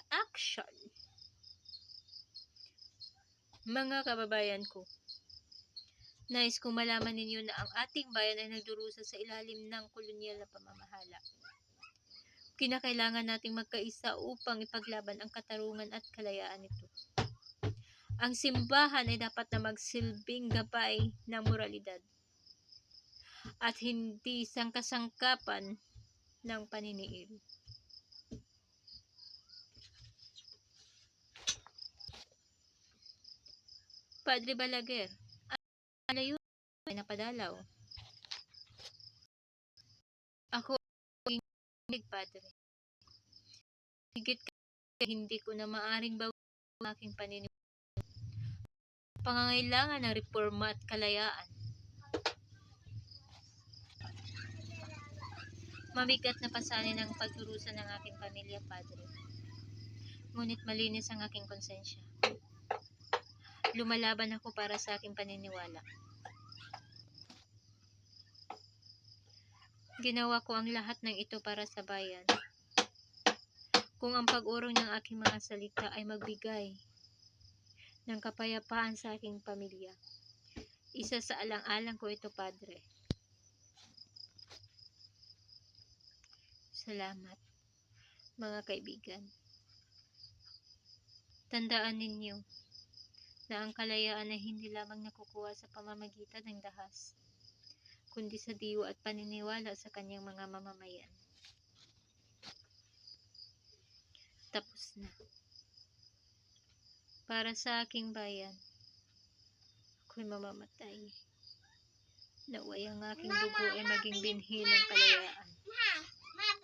action! Mga kababayan ko, nais kong malaman ninyo na ang ating bayan ay nagdurusa sa ilalim ng kolonyal na pamamahala. Kinakailangan nating magkaisa upang ipaglaban ang katarungan at kalayaan nito. Ang simbahan ay dapat na magsilbing gabay ng moralidad at hindi sangkasangkapan ng paniniil. Padre Balaguer, ang layo ay napadalaw. Ako ay Padre. Higit kaya hindi ko na maaring bawiin ang aking paniniwala. Pangangailangan ng reforma at kalayaan. Mabigat na pasanin ang pagdurusa ng aking pamilya, Padre. Ngunit malinis ang aking konsensya. Lumalaban ako para sa aking paniniwala. Ginawa ko ang lahat ng ito para sa bayan. Kung ang pag-urong ng aking mga salita ay magbigay ng kapayapaan sa aking pamilya, isa sa alang-alang ko ito, Padre. Salamat, mga kaibigan. Tandaan ninyo na ang kalayaan ay hindi lamang nakukuha sa pamamagitan ng dahas, kundi sa diwa at paniniwala sa kanyang mga mamamayan. Tapos na. Para sa aking bayan, ako'y mamamatay. Naway ang aking dugo ay maging binhi ng kalayaan.